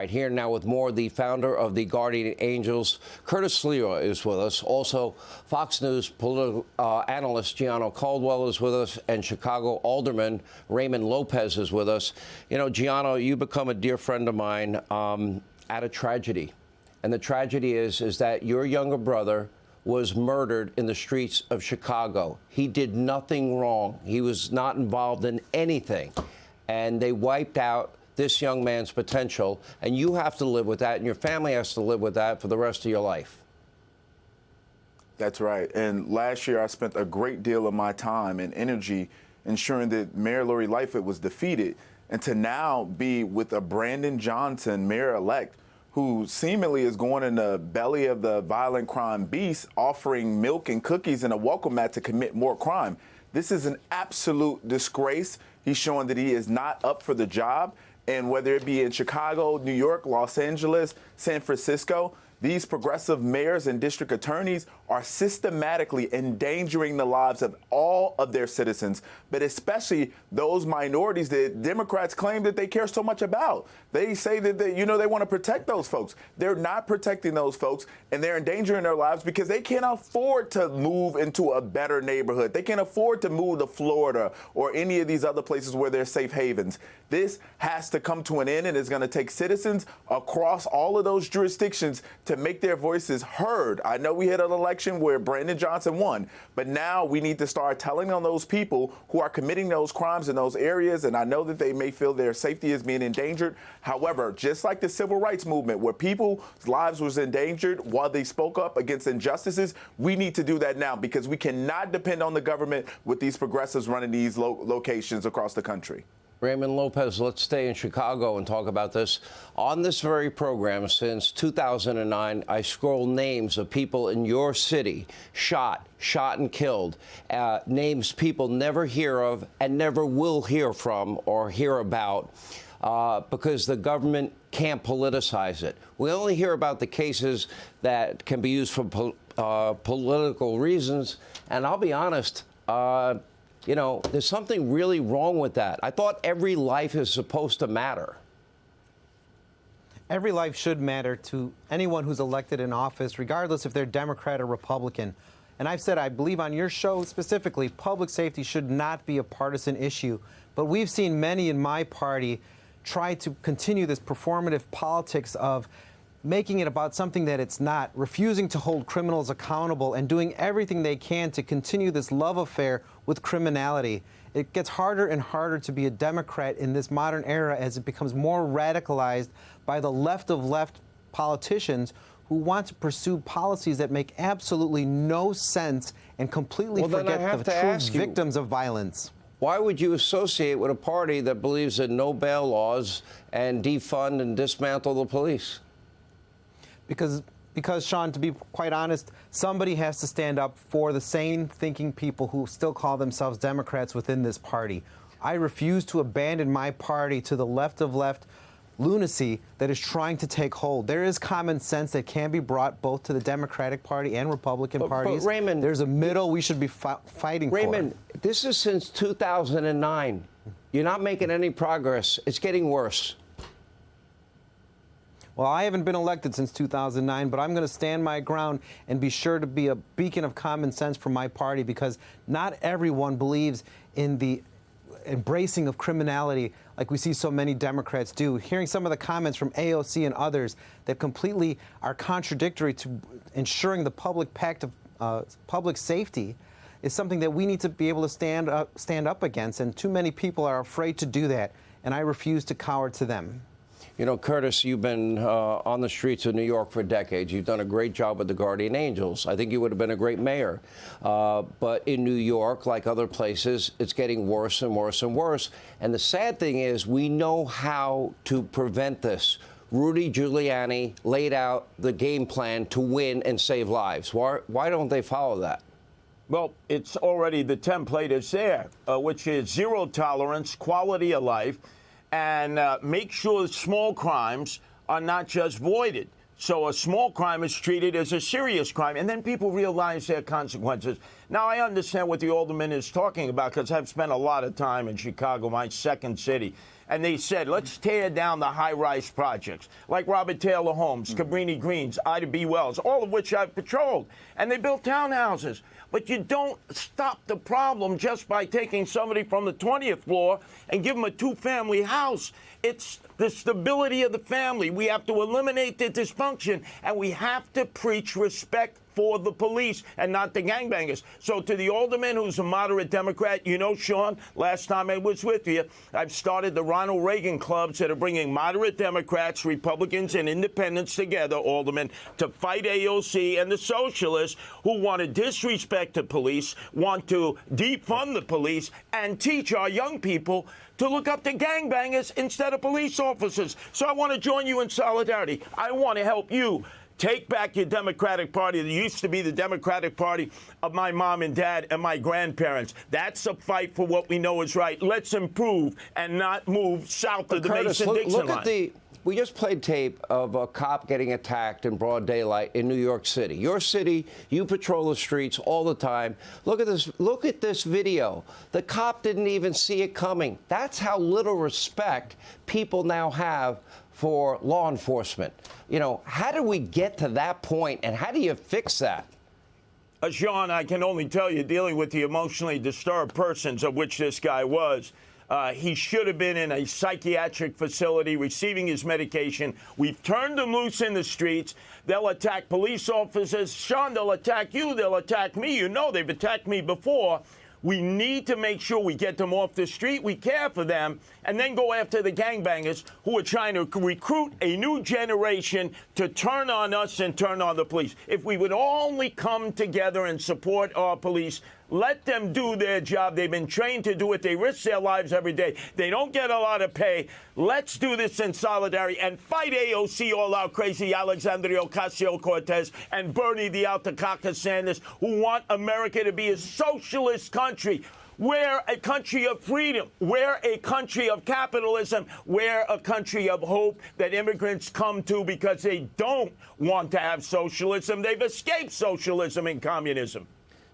Right here now with more, the founder of the Guardian Angels, Curtis Leroy, is with us. Also, Fox News political analyst Gianno Caldwell is with us, and Chicago Alderman Raymond Lopez is with us. You know, Gianno, you become a dear friend of mine at a tragedy. And the tragedy is that your younger brother was murdered in the streets of Chicago. He did nothing wrong. He was not involved in anything. And they wiped out this young man's potential, and you have to live with that, and your family has to live with that for the rest of your life. That's right. And last year, I spent a great deal of my time and energy ensuring that Mayor Lori Lightfoot was defeated. And to now be with a Brandon Johnson, mayor-elect, who seemingly is going in the belly of the violent crime beast, offering milk and cookies and a welcome mat to commit more crime. This is an absolute disgrace. He's showing that he is not up for the job. And whether it be in Chicago, New York, Los Angeles, San Francisco, these progressive mayors and district attorneys are systematically endangering the lives of all of their citizens, but especially those minorities that Democrats claim that they care so much about. They say that they want to protect those folks. They're not protecting those folks, and they're endangering their lives because they can't afford to move into a better neighborhood. They can't afford to move to Florida or any of these other places where they're safe havens. This has to come to an end, and it's going to take citizens across all of those jurisdictions to make their voices heard. I know we had an election where Brandon Johnson won, but now we need to start telling on those people who are committing those crimes in those areas, and I know that they may feel their safety is being endangered. However, just like the civil rights movement, where people's lives was endangered while they spoke up against injustices, we need to do that now, because we cannot depend on the government with these progressives running these locations across the country. Raymond Lopez, let's stay in Chicago and talk about this. On this very program, since 2009, I scroll names of people in your city shot and killed, names people never hear of and never will hear from or hear about because the government can't politicize it. We only hear about the cases that can be used for political reasons, and I'll be honest, you know, there's something really wrong with that. I thought every life is supposed to matter. Every life should matter to anyone who's elected in office, regardless if they're Democrat or Republican. And I've said, I believe on your show specifically, public safety should not be a partisan issue. But we've seen many in my party try to continue this performative politics of making it about something that it's not, refusing to hold criminals accountable and doing everything they can to continue this love affair with criminality. It gets harder and harder to be a Democrat in this modern era as it becomes more radicalized by the left of left politicians who want to pursue policies that make absolutely no sense and completely forget the true victims of violence. Why would you associate with a party that believes in no bail laws and defund and dismantle the police? Because, Sean, to be quite honest, somebody has to stand up for the sane thinking people who still call themselves Democrats within this party. I refuse to abandon my party to the left of left lunacy that is trying to take hold. There is common sense that can be brought both to the Democratic Party and Republican parties. But Raymond, there's a middle we should be fighting Raymond, for. This is since 2009. You're not making any progress. It's getting worse. Well, I haven't been elected since 2009, but I'm going to stand my ground and be sure to be a beacon of common sense for my party, because not everyone believes in the embracing of criminality like we see so many Democrats do. Hearing some of the comments from AOC and others that completely are contradictory to ensuring the public pact of public safety is something that we need to be able to stand up against, and too many people are afraid to do that, and I refuse to cower to them. You know, Curtis, you've been on the streets of New York for decades. You've done a great job with the Guardian Angels. I think you would have been a great mayor. But in New York, like other places, it's getting worse and worse and worse. And the sad thing is, we know how to prevent this. Rudy Giuliani laid out the game plan to win and save lives. Why don't they follow that? Well, it's already, the template is there, which is zero tolerance, quality of life, and make sure small crimes are not just voided. So a small crime is treated as a serious crime, and then people realize their consequences. Now, I understand what the alderman is talking about, because I've spent a lot of time in Chicago, my second city. and they said, let's tear down the high-rise projects, like Robert Taylor Homes, Cabrini Greens, Ida B. Wells, all of which I've patrolled. And they built townhouses. But you don't stop the problem just by taking somebody from the 20th floor and give them a two-family house. It's the stability of the family. We have to eliminate the dysfunction, and we have to preach respect for the police and not the gangbangers. So to the alderman who's a moderate Democrat, you know, Sean, last time I was with you, I've started the Ronald Reagan clubs that are bringing moderate Democrats, Republicans, and independents together, aldermen, to fight AOC and the socialists who want to disrespect the police, want to defund the police, and teach our young people to look up to gangbangers instead of police officers. So I want to join you in solidarity. I want to help you take back your Democratic Party that used to be the Democratic Party of my mom and dad and my grandparents. That's a fight for what we know is right. Let's improve and not move south of the Mason-Dixon line. We just played tape of a cop getting attacked in broad daylight in New York City. Your city, you patrol the streets all the time. Look at this. Look at this video. The cop didn't even see it coming. That's how little respect people now have for law enforcement. You know, how do we get to that point, and how do you fix that? Sean, I can only tell you, dealing with the emotionally disturbed persons, of which this guy was, he should have been in a psychiatric facility receiving his medication. We've turned them loose in the streets. They'll attack police officers. Sean, they'll attack you. They'll attack me. You know, they've attacked me before. We need to make sure we get them off the street, we care for them, and then go after the gangbangers who are trying to recruit a new generation to turn on us and turn on the police. If we would only come together and support our police, let them do their job. They've been trained to do it. They risk their lives every day. They don't get a lot of pay. Let's do this in solidarity and fight AOC all out crazy Alexandria Ocasio-Cortez and Bernie the Altakaka Sanders, who want America to be a socialist country. We're a country of freedom. We're a country of capitalism. We're a country of hope that immigrants come to because they don't want to have socialism. They've escaped socialism and communism.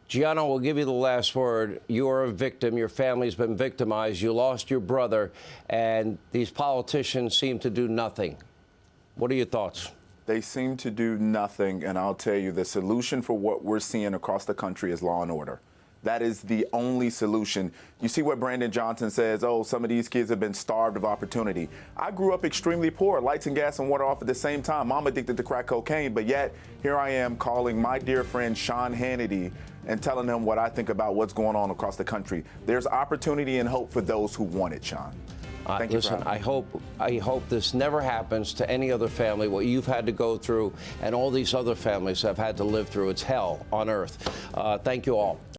Gianno, we'll give you the last word. You're a victim. Your family's been victimized. You lost your brother, and these politicians seem to do nothing. What are your thoughts? They seem to do nothing, and I'll tell you, the solution for what we're seeing across the country is law and order. That is the only solution. You see what Brandon Johnson says, oh, some of these kids have been starved of opportunity. I grew up extremely poor, lights and gas and water off at the same time. Mom addicted to crack cocaine, but yet here I am calling my dear friend Sean Hannity and telling him what I think about what's going on across the country. There's opportunity and hope for those who want it, Sean. Thank you. Listen, I hope this never happens to any other family, what you've had to go through and all these other families have had to live through. It's hell on earth. Thank you all.